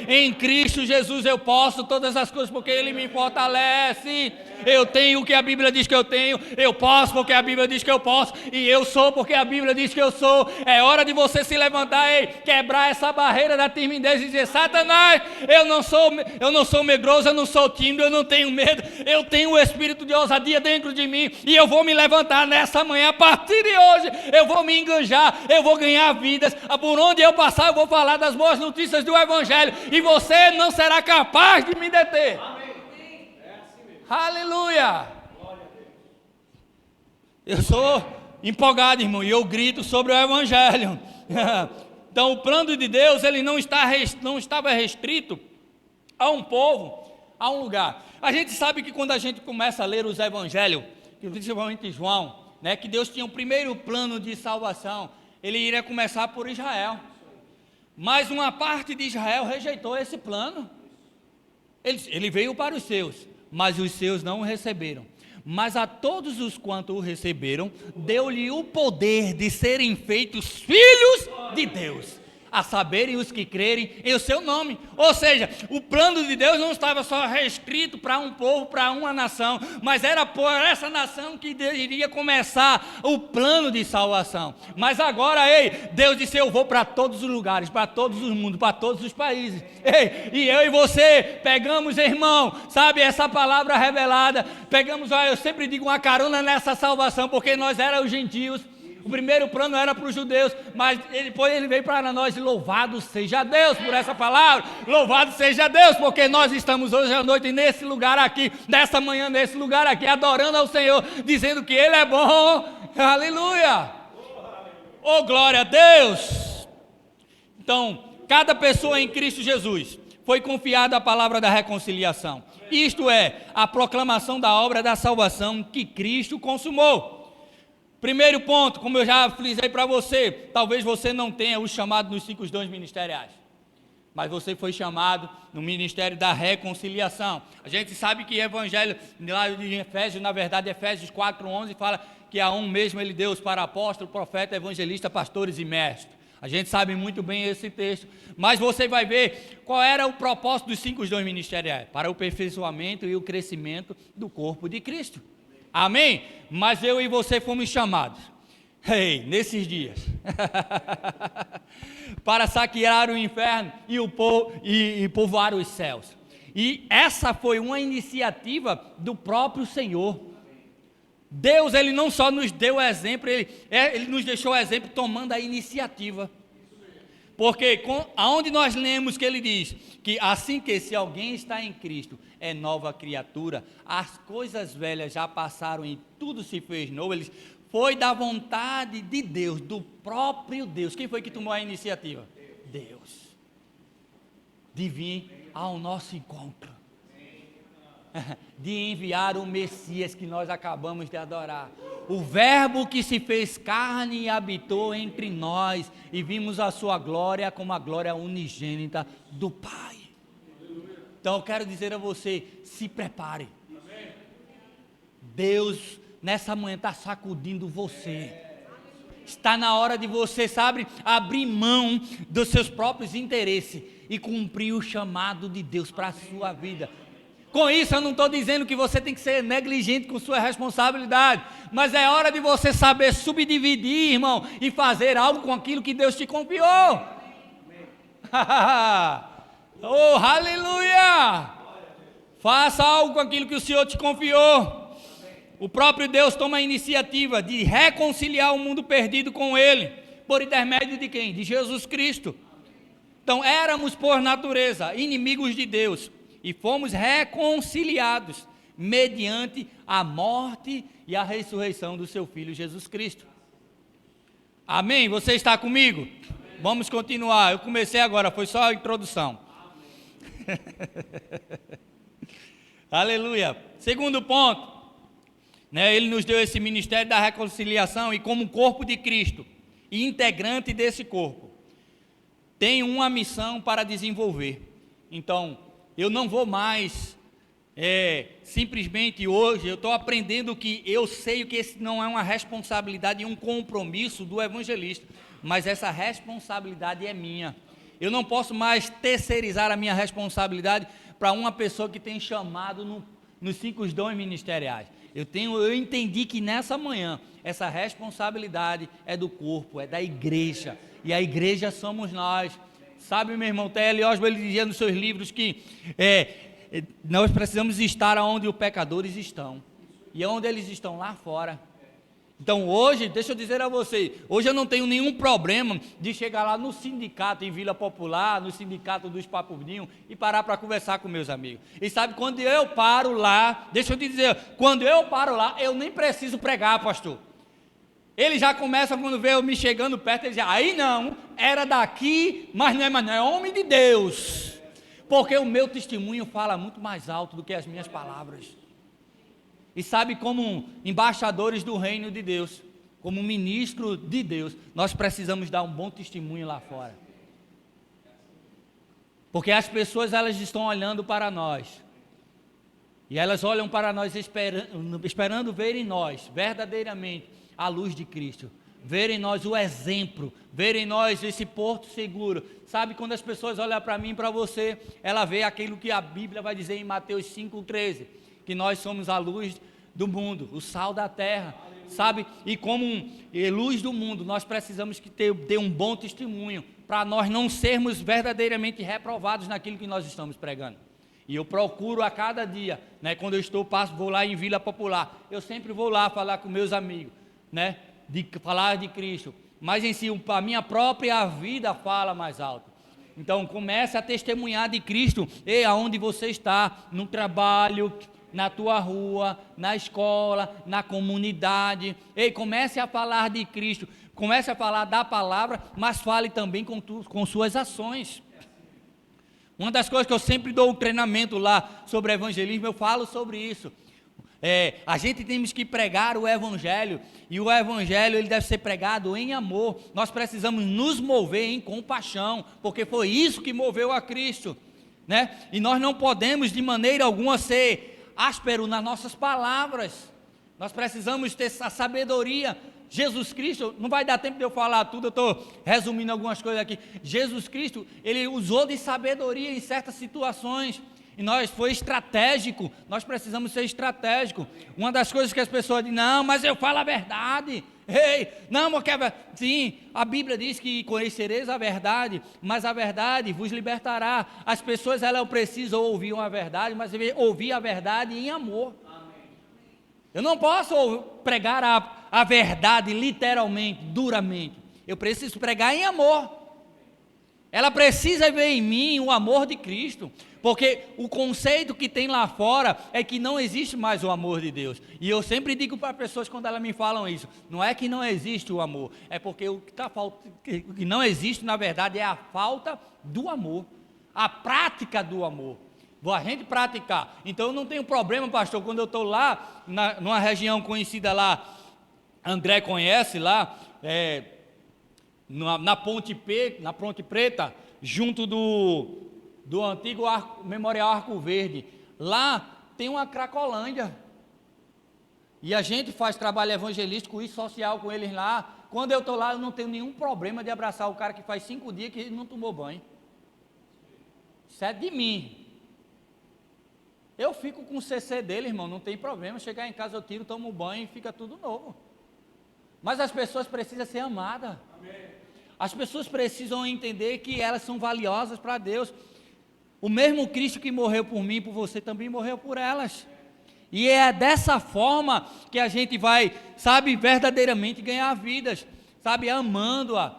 Em Cristo Jesus eu posso todas as coisas, porque Ele me fortalece. Eu tenho o que a Bíblia diz que eu tenho, eu posso porque a Bíblia diz que eu posso, e eu sou porque a Bíblia diz que eu sou. É hora de você se levantar, quebrar essa barreira da timidez e dizer: Satanás, eu não sou medroso, eu não sou tímido, eu não tenho medo, eu tenho o espírito de ousadia dentro de mim, e eu vou me levantar nessa manhã. A partir de hoje eu vou me enganjar, eu vou ganhar vidas, por onde eu passar eu vou falar das boas notícias do Evangelho, e você não será capaz de me deter. Aleluia! Eu sou empolgado, irmão, e eu grito sobre o Evangelho. Então o plano de Deus, ele não estava restrito a um povo, a um lugar. A gente sabe que quando a gente começa a ler os evangelhos, principalmente João, né, que Deus tinha o primeiro plano de salvação, ele iria começar por Israel. Mas uma parte de Israel rejeitou esse plano. Ele veio para os seus, mas os seus não o receberam. Mas a todos os quantos o receberam, deu-lhe o poder de serem feitos filhos de Deus, a saberem os que crerem em o seu nome. Ou seja, o plano de Deus não estava só restrito para um povo, para uma nação, mas era por essa nação que Deus iria começar o plano de salvação. Mas agora, Deus disse: eu vou para todos os lugares, para todos os mundos, para todos os países. E eu e você pegamos, irmão, sabe, essa palavra revelada, pegamos, eu sempre digo, uma carona nessa salvação, porque nós éramos gentios. O primeiro plano era para os judeus, mas depois ele veio para nós, e louvado seja Deus por essa palavra, louvado seja Deus, porque nós estamos hoje à noite nesse lugar aqui, nessa manhã nesse lugar aqui, adorando ao Senhor, dizendo que Ele é bom, aleluia, oh glória a Deus. Então, cada pessoa em Cristo Jesus foi confiada a palavra da reconciliação, isto é, a proclamação da obra da salvação que Cristo consumou. Primeiro ponto, como eu já frisei para você, talvez você não tenha o chamado nos 5 dons ministeriais, mas você foi chamado no ministério da reconciliação. A gente sabe que o evangelho lá de Efésios, na verdade Efésios 4:11, fala que a um mesmo ele deu para apóstolo, profeta, evangelista, pastores e mestres. A gente sabe muito bem esse texto, mas você vai ver qual era o propósito dos 5 dons ministeriais, para o aperfeiçoamento e o crescimento do corpo de Cristo. Amém? Mas eu e você fomos chamados, nesses dias, para saquear o inferno e povoar os céus. E essa foi uma iniciativa do próprio Senhor. Deus, Ele não só nos deu exemplo, Ele nos deixou exemplo tomando a iniciativa. Porque aonde nós lemos que Ele diz que assim que se alguém está em Cristo, é nova criatura, as coisas velhas já passaram e tudo se fez novo. Ele foi da vontade de Deus, do próprio Deus. Quem foi que tomou a iniciativa? Deus. De vir ao nosso encontro, de enviar o Messias que nós acabamos de adorar, o verbo que se fez carne e habitou entre nós, e vimos a sua glória como a glória unigênita do Pai. Então eu quero dizer a você, se prepare. Deus nessa manhã está sacudindo você. Está na hora de você, sabe, abrir mão dos seus próprios interesses e cumprir o chamado de Deus para a sua vida. Com isso eu não estou dizendo que você tem que ser negligente com sua responsabilidade, mas é hora de você saber subdividir, irmão, e fazer algo com aquilo que Deus te confiou. Oh, aleluia! Faça algo com aquilo que o Senhor te confiou. O próprio Deus toma a iniciativa de reconciliar o mundo perdido com Ele, por intermédio de quem? De Jesus Cristo. Então éramos por natureza inimigos de Deus, e fomos reconciliados mediante a morte e a ressurreição do seu Filho Jesus Cristo. Amém? Você está comigo? Amém. Vamos continuar. Eu comecei agora, foi só a introdução. Aleluia. Segundo ponto, né, ele nos deu esse ministério da reconciliação, e como corpo de Cristo e integrante desse corpo, tem uma missão para desenvolver. Então, eu não vou mais simplesmente hoje, eu estou aprendendo que eu sei que esse não é uma responsabilidade e um compromisso do evangelista, mas essa responsabilidade é minha. Eu não posso mais terceirizar a minha responsabilidade para uma pessoa que tem chamado nos 5 dons ministeriais. Eu entendi que nessa manhã, essa responsabilidade é do corpo, é da igreja, e a igreja somos nós. Sabe, meu irmão, T.L. Osborne, ele dizia nos seus livros que nós precisamos estar onde os pecadores estão, e onde eles estão? Lá fora. Então hoje, deixa eu dizer a você, hoje eu não tenho nenhum problema de chegar lá no sindicato em Vila Popular, no sindicato dos Papudinhos, e parar para conversar com meus amigos. E sabe, quando eu paro lá, deixa eu te dizer, quando eu paro lá, eu nem preciso pregar, pastor. Ele já começa, quando vê eu me chegando perto, ele diz, aí não, era daqui, mas não é homem de Deus. Porque o meu testemunho fala muito mais alto do que as minhas palavras. E sabe, como embaixadores do reino de Deus, como ministro de Deus, nós precisamos dar um bom testemunho lá fora. Porque as pessoas, elas estão olhando para nós. E elas olham para nós esperando ver em nós, verdadeiramente, a luz de Cristo. Ver em nós o exemplo, ver em nós esse porto seguro. Sabe, quando as pessoas olham para mim e para você, ela vê aquilo que a Bíblia vai dizer em Mateus 5,13, que nós somos a luz do mundo, o sal da terra, sabe? E como luz do mundo, nós precisamos ter um bom testemunho, para nós não sermos verdadeiramente reprovados naquilo que nós estamos pregando. E eu procuro a cada dia, né, quando eu vou lá em Vila Popular, eu sempre vou lá falar com meus amigos, né, falar de Cristo, mas em si, a minha própria vida fala mais alto. Então, comece a testemunhar de Cristo, aonde você está, no trabalho, na tua rua, na escola, na comunidade. Comece a falar de Cristo, comece a falar da palavra, mas fale também com suas ações. Uma das coisas que eu sempre dou um treinamento lá sobre evangelismo, eu falo sobre isso. A gente temos que pregar o evangelho, e o evangelho ele deve ser pregado em amor. Nós precisamos nos mover em compaixão, porque foi isso que moveu a Cristo, né? E nós não podemos de maneira alguma ser áspero nas nossas palavras. Nós precisamos ter essa sabedoria. Jesus Cristo, não vai dar tempo de eu falar tudo, eu estou resumindo algumas coisas aqui. Jesus Cristo, ele usou de sabedoria em certas situações, e foi estratégico. Nós precisamos ser estratégicos. Uma das coisas que as pessoas dizem, não, mas eu falo a verdade. Não, porque sim, a Bíblia diz que conhecereis a verdade, mas a verdade vos libertará. As pessoas, elas precisam ouvir uma verdade, mas ouvir a verdade em amor. Eu não posso pregar a verdade literalmente, duramente. Eu preciso pregar em amor. Ela precisa ver em mim o amor de Cristo, porque o conceito que tem lá fora é que não existe mais o amor de Deus. E eu sempre digo para pessoas quando elas me falam isso, não é que não existe o amor, é porque o que não existe na verdade é a falta do amor, a prática do amor. Vou a gente praticar. Então eu não tenho problema, pastor, quando eu estou lá, numa região conhecida lá, André conhece lá, na Ponte Preta, junto do antigo Memorial Arco Verde. Lá tem uma Cracolândia. E a gente faz trabalho evangelístico e social com eles lá. Quando eu estou lá, eu não tenho nenhum problema de abraçar o cara que faz 5 dias que ele não tomou banho. Isso é de mim. Eu fico com o CC dele, irmão, não tem problema. Chegar em casa eu tiro, tomo banho e fica tudo novo. Mas as pessoas precisam ser amadas. As pessoas precisam entender que elas são valiosas para Deus. O mesmo Cristo que morreu por mim e por você também morreu por elas. E é dessa forma que a gente vai, sabe, verdadeiramente ganhar vidas, sabe, amando-a,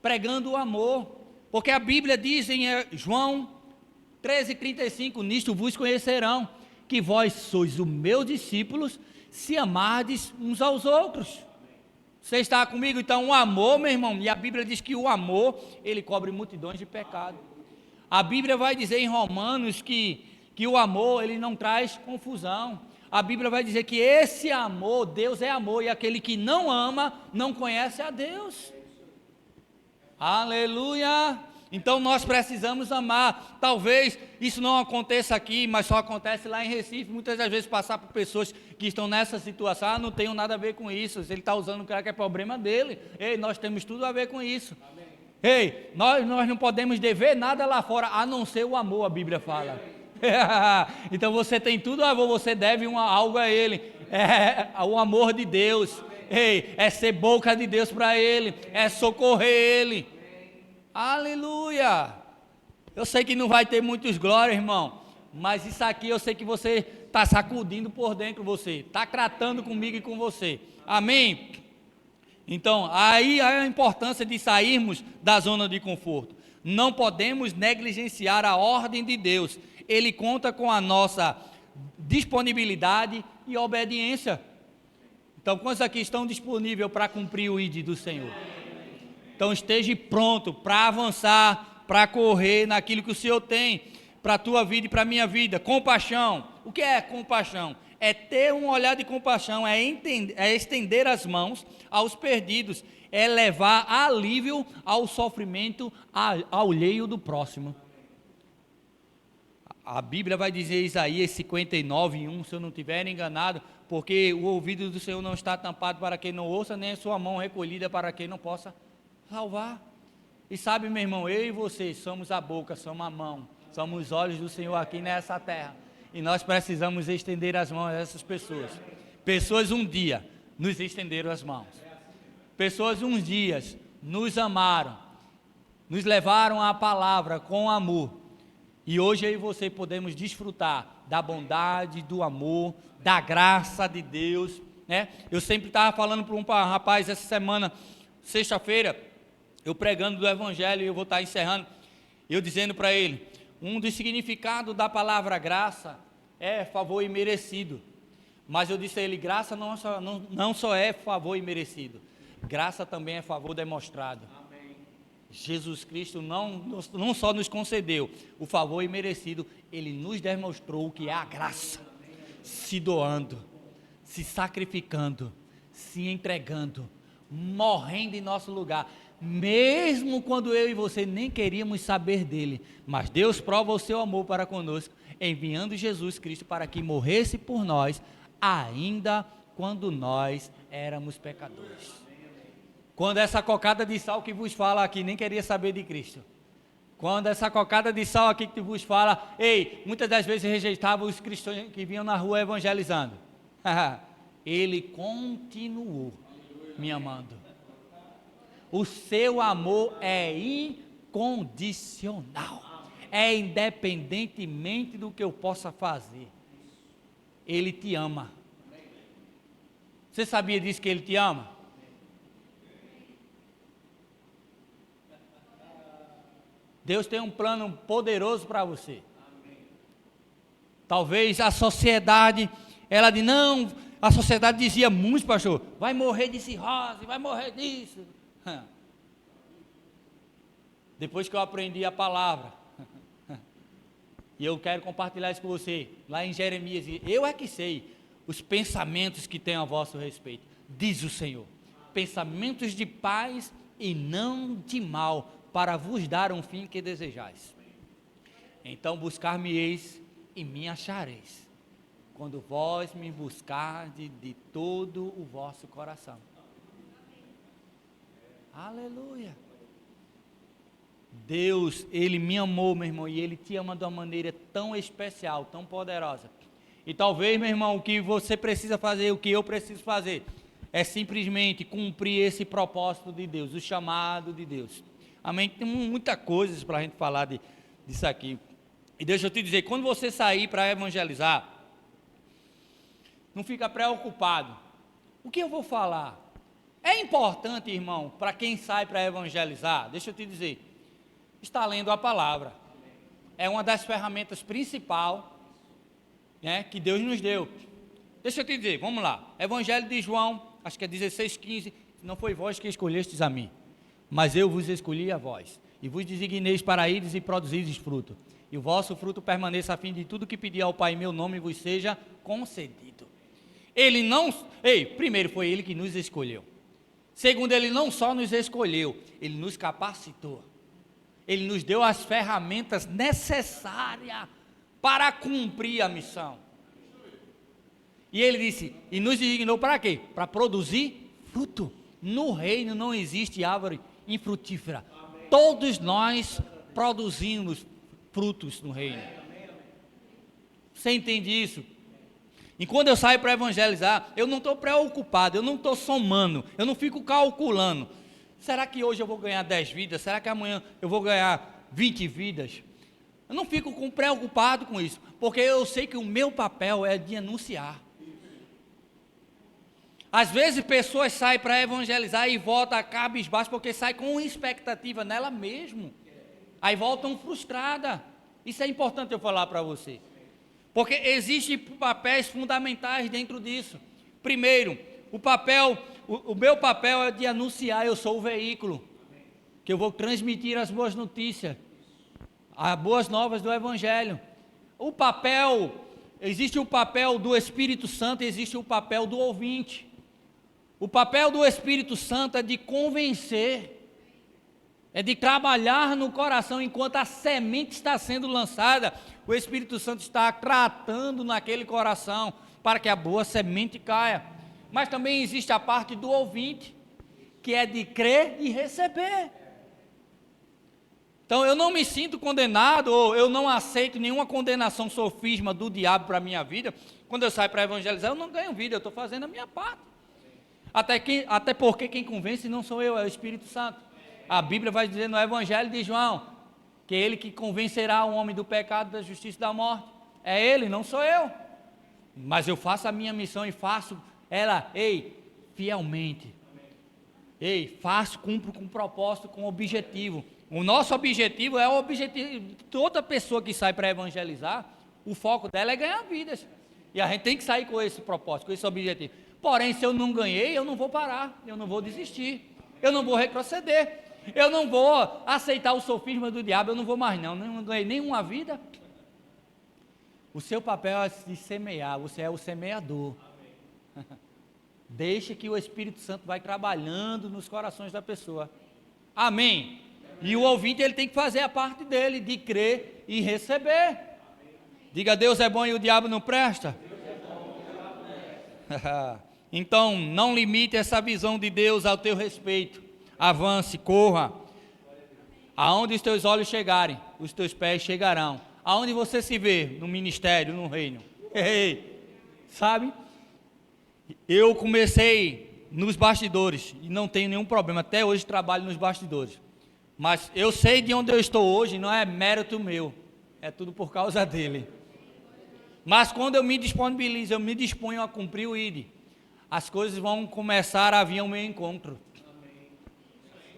pregando o amor. Porque a Bíblia diz em João 13,35, nisto vos conhecerão, que vós sois os meus discípulos, se amardes uns aos outros. Você está comigo? Então o amor, meu irmão, e a Bíblia diz que o amor, ele cobre multidões de pecado. A Bíblia vai dizer em Romanos que o amor, ele não traz confusão. A Bíblia vai dizer que esse amor, Deus é amor, e aquele que não ama, não conhece a Deus. Aleluia! Então nós precisamos amar. Talvez isso não aconteça aqui, mas só acontece lá em Recife. Muitas das vezes passar por pessoas que estão nessa situação, não tenho nada a ver com isso. Se ele está usando o cara que é problema dele, nós temos tudo a ver com isso. Nós não podemos dever nada lá fora, a não ser o amor, a Bíblia fala. Então você tem tudo a ver, você deve algo a ele. O amor de Deus. É ser boca de Deus para ele, é socorrer ele. Aleluia! Eu sei que não vai ter muitos glórias, irmão, mas isso aqui eu sei que você está sacudindo por dentro, você está tratando comigo e com você. Amém? Então, aí a importância de sairmos da zona de conforto. Não podemos negligenciar a ordem de Deus. Ele conta com a nossa disponibilidade e obediência. Então, quantos aqui estão disponíveis para cumprir o ID do Senhor? Então esteja pronto para avançar, para correr naquilo que o Senhor tem. para a tua vida e para a minha vida. Compaixão. O que é compaixão? É ter um olhar de compaixão, é estender as mãos aos perdidos, é levar alívio ao sofrimento alheio do próximo. A Bíblia vai dizer, Isaías 59:1, se eu não estiver enganado, porque o ouvido do Senhor não está tampado para quem não ouça, nem a sua mão recolhida para quem não possa salvar. E sabe, meu irmão, eu e você somos a boca, somos a mão, somos os olhos do Senhor aqui nessa terra. E nós precisamos estender as mãos a essas pessoas. Pessoas um dia nos estenderam as mãos. Pessoas uns dias nos amaram, nos levaram à palavra com amor. E hoje eu e você podemos desfrutar da bondade, do amor, da graça de Deus, né? Eu sempre estava falando para um rapaz essa semana, sexta-feira, eu pregando do Evangelho, e eu vou estar encerrando, eu dizendo para ele, um dos significados da palavra graça é favor imerecido. Mas eu disse a ele, graça não só é favor imerecido, graça também é favor demonstrado. Amém. Jesus Cristo não só nos concedeu o favor imerecido, Ele nos demonstrou o que é a graça, se doando, se sacrificando, se entregando, morrendo em nosso lugar, mesmo quando eu e você nem queríamos saber dele, mas Deus prova o seu amor para conosco, enviando Jesus Cristo para que morresse por nós, ainda quando nós éramos pecadores. Quando essa cocada de sal que vos fala aqui nem queria saber de Cristo, quando essa cocada de sal aqui que vos fala, muitas das vezes rejeitava os cristãos que vinham na rua evangelizando, ele continuou me amando. O seu amor é incondicional, é independentemente do que eu possa fazer, Ele te ama. Você sabia disso, que Ele te ama? Deus tem um plano poderoso para você. Talvez a sociedade, ela diz, não, a sociedade dizia muito, pastor, vai morrer de cirrose, vai morrer disso. Depois que eu aprendi a palavra, e eu quero compartilhar isso com você, lá em Jeremias, eu é que sei os pensamentos que tenho a vosso respeito, diz o Senhor, pensamentos de paz e não de mal, para vos dar um fim que desejais. Então buscar-me-eis e me achareis, quando vós me buscardes de todo o vosso coração. Aleluia. Deus, Ele me amou, meu irmão, e Ele te ama de uma maneira tão especial, tão poderosa. E talvez, meu irmão, o que você precisa fazer, o que eu preciso fazer, é simplesmente cumprir esse propósito de Deus, o chamado de Deus. Amém? Tem muita coisa para a gente falar disso aqui. E deixa eu te dizer, quando você sair para evangelizar, não fica preocupado. O que eu vou falar? É importante, irmão, para quem sai para evangelizar, deixa eu te dizer, está lendo a palavra. É uma das ferramentas principais, né, que Deus nos deu. Deixa eu te dizer, vamos lá. Evangelho de João, acho que é 16:15. Não foi vós que escolhestes a mim, mas eu vos escolhi a vós, e vos designeis para ires e produzirdes fruto, e o vosso fruto permaneça, a fim de tudo que pedir ao Pai em meu nome vos seja concedido. Ele não, primeiro foi Ele que nos escolheu. Segundo, Ele não só nos escolheu, Ele nos capacitou. Ele nos deu as ferramentas necessárias para cumprir a missão. E Ele disse, e nos designou para quê? Para produzir fruto. No reino não existe árvore infrutífera. Amém. Todos nós produzimos frutos no reino. Você entende isso? E quando eu saio para evangelizar, eu não estou preocupado, eu não estou somando, eu não fico calculando. Será que hoje eu vou ganhar 10 vidas? Será que amanhã eu vou ganhar 20 vidas? Eu não fico preocupado com isso, porque eu sei que o meu papel é de anunciar. Às vezes pessoas saem para evangelizar e voltam a cabisbaixo porque saem com uma expectativa nela mesmo. Aí voltam frustradas. Isso é importante eu falar para você. Porque existem papéis fundamentais dentro disso. Primeiro, o meu papel é de anunciar, eu sou o veículo, que eu vou transmitir as boas notícias. As boas novas do Evangelho. Existe o papel do Espírito Santo e existe o papel do ouvinte. O papel do Espírito Santo é de convencer, é de trabalhar no coração enquanto a semente está sendo lançada. O Espírito Santo está tratando naquele coração para que a boa semente caia. Mas também existe a parte do ouvinte, que é de crer e receber. Então eu não me sinto condenado, ou eu não aceito nenhuma condenação sofisma do diabo para a minha vida. Quando eu saio para evangelizar, eu não ganho vida, eu estou fazendo a minha parte. Até porque quem convence não sou eu, é o Espírito Santo. A Bíblia vai dizer no Evangelho de João, que é ele que convencerá o homem do pecado, da justiça e da morte. É ele, não sou eu. Mas eu faço a minha missão e faço ela, fielmente. Cumpro com propósito, com objetivo. O nosso objetivo é o objetivo de toda pessoa que sai para evangelizar, o foco dela é ganhar vidas. E a gente tem que sair com esse propósito, com esse objetivo. Porém, se eu não ganhei, eu não vou parar, eu não vou desistir, eu não vou retroceder, eu não vou aceitar o sofisma do diabo, eu não vou mais não ganhei nenhuma vida. O seu papel é de semear, você é o semeador. Deixa que o Espírito Santo vai trabalhando nos corações da pessoa. Amém? E o ouvinte, ele tem que fazer a parte dele, de crer e receber. Diga, Deus é bom e o diabo não presta? Então, não limite essa visão de Deus ao teu respeito. Avance, corra. Aonde os teus olhos chegarem, os teus pés chegarão. Aonde você se vê, no ministério, no reino. Sabe? Eu comecei nos bastidores e não tenho nenhum problema. Até hoje trabalho nos bastidores. Mas eu sei de onde eu estou hoje, não é mérito meu. É tudo por causa dele. Mas quando eu me disponibilizo, eu me disponho a cumprir o ID, as coisas vão começar a vir ao meu encontro.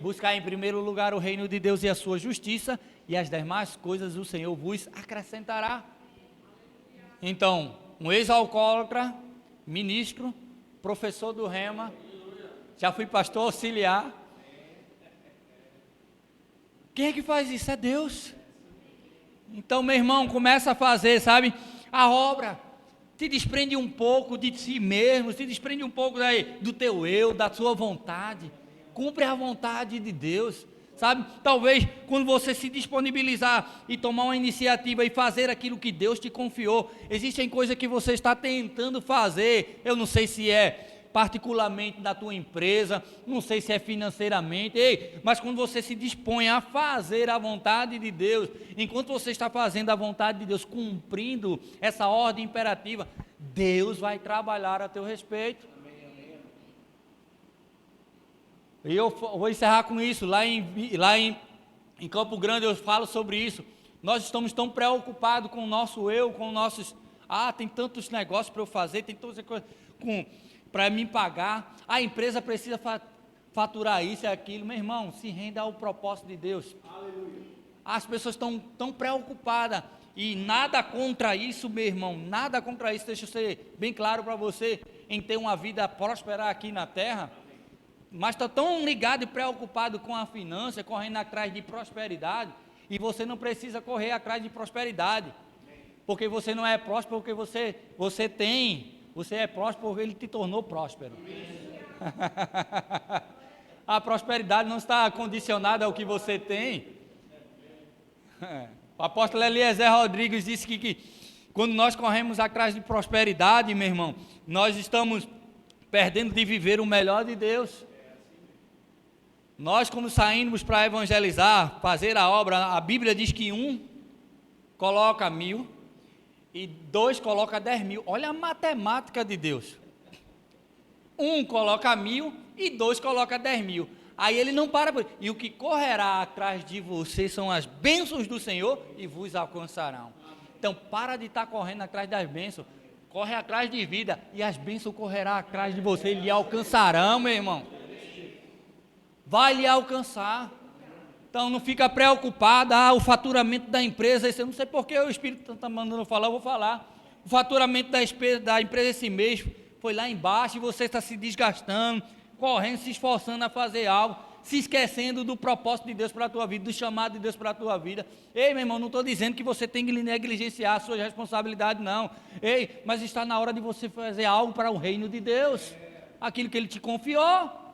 Buscar em primeiro lugar o reino de Deus e a sua justiça, e as demais coisas o Senhor vos acrescentará. Então, um ex-alcoólatra, ministro, professor do Rema, já fui pastor auxiliar. Quem é que faz isso? É Deus. Então, meu irmão, começa a fazer, sabe, a obra. Te desprende um pouco de si mesmo, te desprende um pouco do teu eu, da sua vontade. Cumpre a vontade de Deus, sabe? Talvez quando você se disponibilizar e tomar uma iniciativa e fazer aquilo que Deus te confiou, existem coisas que você está tentando fazer. Eu não sei se é particularmente da tua empresa, não sei se é financeiramente, mas quando você se dispõe a fazer a vontade de Deus, enquanto você está fazendo a vontade de Deus, cumprindo essa ordem imperativa, Deus vai trabalhar a teu respeito. E eu vou encerrar com isso. Lá em Campo Grande eu falo sobre isso. Nós estamos tão preocupados com o nosso eu, com nossos... tem tantos negócios para eu fazer, tem tantas coisas para me pagar, a empresa precisa faturar isso e aquilo. Meu irmão, se renda ao propósito de Deus. Aleluia. As pessoas estão tão preocupadas, e nada contra isso, meu irmão, nada contra isso, deixa eu ser bem claro para você, em ter uma vida próspera aqui na terra, mas está tão ligado e preocupado com a finança, correndo atrás de prosperidade, e você não precisa correr atrás de prosperidade, porque você não é próspero, porque você tem... Você é próspero porque ele te tornou próspero. A prosperidade não está condicionada ao que você tem. O apóstolo Eliezer Rodrigues disse que quando nós corremos atrás de prosperidade, meu irmão, nós estamos perdendo de viver o melhor de Deus. Nós, quando saímos para evangelizar, fazer a obra, a Bíblia diz que 1 coloca 1000 e 2 coloca 10.000. Olha a matemática de Deus. 1 coloca 1000 e 2 coloca 10.000. Aí ele não para. E o que correrá atrás de você são as bênçãos do Senhor e vos alcançarão. Então para de estar correndo atrás das bênçãos. Corre atrás de vida e as bênçãos correrão atrás de você e lhe alcançarão, meu irmão. Vai lhe alcançar. Então não fica preocupado, o faturamento da empresa, eu não sei porque o Espírito está mandando falar, eu vou falar. O faturamento da empresa esse mês foi lá embaixo e você está se desgastando, correndo, se esforçando a fazer algo. se esquecendo do propósito de Deus para a tua vida, do chamado de Deus para a tua vida. Ei, meu irmão, não estou dizendo que você tem que negligenciar as suas responsabilidades, não. Ei, mas está na hora de você fazer algo para o reino de Deus, aquilo que Ele te confiou.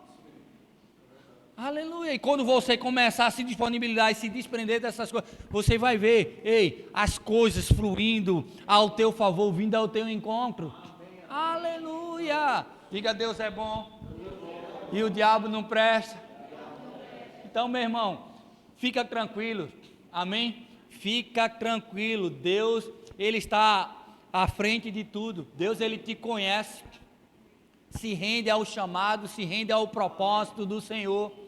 Aleluia. E quando você começar a se disponibilizar e se desprender dessas coisas, você vai ver, ei, as coisas fluindo ao teu favor, vindo ao teu encontro. Aleluia. Diga, Deus é bom e o diabo não presta. Então, meu irmão, fica tranquilo. Amém? Fica tranquilo. Deus, Ele está à frente de tudo. Deus, Ele te conhece. Se rende ao chamado, se rende ao propósito do Senhor.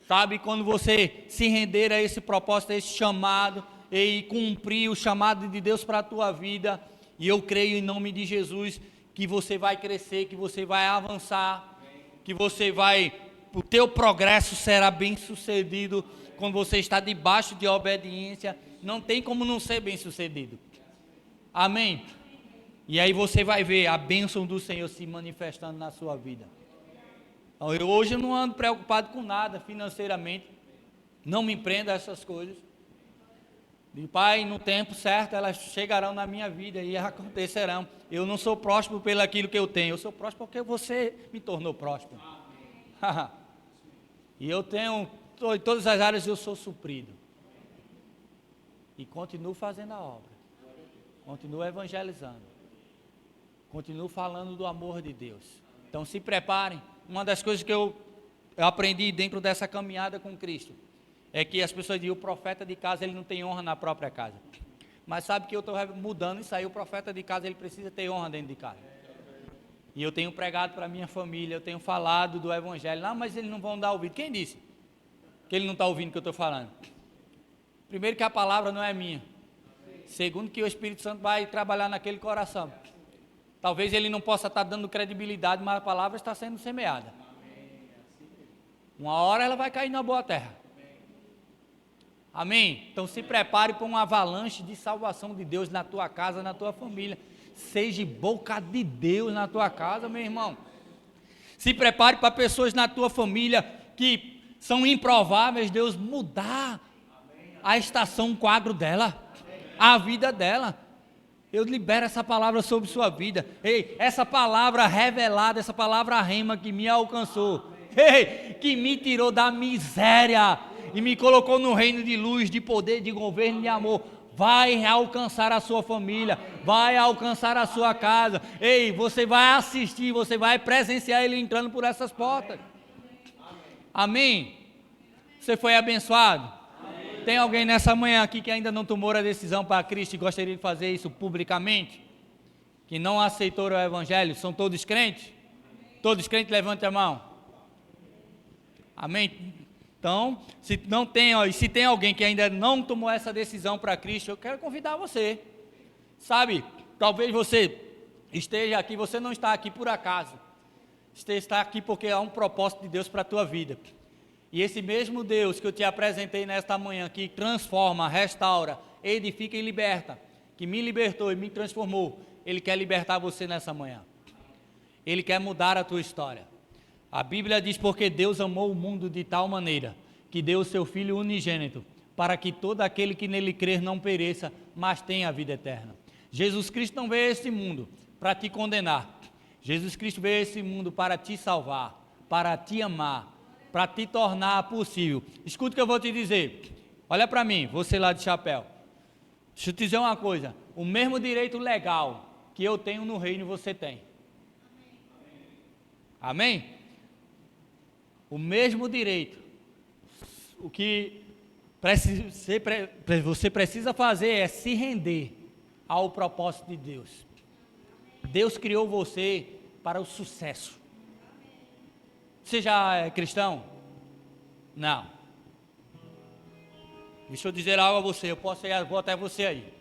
Sabe, quando você se render a esse propósito, a esse chamado, e cumprir o chamado de Deus para a tua vida, e eu creio em nome de Jesus, que você vai crescer, que você vai avançar, que você vai, o teu progresso será bem sucedido, quando você está debaixo de obediência, não tem como não ser bem sucedido. Amém? E aí você vai ver a bênção do Senhor se manifestando na sua vida. Hoje eu não ando preocupado com nada financeiramente, não me prenda a essas coisas. E Pai, no tempo certo elas chegarão na minha vida e acontecerão. Eu não sou próspero pelo aquilo que eu tenho, eu sou próspero porque você me tornou próspero. E eu tenho, em todas as áreas eu sou suprido. E continuo fazendo a obra, continuo evangelizando, continuo falando do amor de Deus. Então se preparem. Uma das coisas que eu aprendi dentro dessa caminhada com Cristo é que as pessoas dizem, o profeta de casa ele não tem honra na própria casa. Mas sabe que eu estou mudando isso aí, o profeta de casa ele precisa ter honra dentro de casa. E eu tenho pregado para a minha família, eu tenho falado do evangelho. Não, mas eles não vão dar ouvido. Quem disse que ele não está ouvindo o que eu estou falando? Primeiro que a palavra não é minha. Segundo que o Espírito Santo vai trabalhar naquele coração. Talvez ele não possa estar dando credibilidade, mas a palavra está sendo semeada. Uma hora ela vai cair na boa terra. Amém? Então se prepare para uma avalanche de salvação de Deus na tua casa, na tua família. Seja boca de Deus na tua casa, meu irmão. Se prepare para pessoas na tua família que são improváveis, Deus mudar a estação, o quadro dela, a vida dela. Eu libero essa palavra sobre sua vida. Ei, essa palavra revelada, essa palavra rema que me alcançou. Ei, que me tirou da miséria e me colocou no reino de luz, de poder, de governo, de amor. Vai alcançar a sua família, vai alcançar a sua casa. Ei, você vai assistir, você vai presenciar ele entrando por essas portas. Amém? Você foi abençoado? Tem alguém nessa manhã aqui que ainda não tomou a decisão para Cristo e gostaria de fazer isso publicamente? Que não aceitou o Evangelho? São todos crentes? Todos crentes, levante a mão. Amém? Então, se não tem, e se tem alguém que ainda não tomou essa decisão para Cristo, eu quero convidar você. Sabe, talvez você esteja aqui, você não está aqui por acaso. Você está aqui porque há um propósito de Deus para a tua vida. E esse mesmo Deus que eu te apresentei nesta manhã, que transforma, restaura, edifica e liberta, que me libertou e me transformou, Ele quer libertar você nessa manhã. Ele quer mudar a tua história. A Bíblia diz, porque Deus amou o mundo de tal maneira, que deu o seu Filho unigênito, para que todo aquele que nele crer não pereça, mas tenha a vida eterna. Jesus Cristo não veio a este mundo para te condenar. Jesus Cristo veio a esse mundo para te salvar, para te amar, para te tornar possível. Escuta o que eu vou te dizer. Olha para mim, você lá de chapéu. Deixa eu te dizer uma coisa. O mesmo direito legal que eu tenho no reino, você tem. Amém? O mesmo direito. O que você precisa fazer é se render ao propósito de Deus. Deus criou você para o sucesso. Você já é cristão? Não. Deixa eu dizer algo a você, vou até você aí.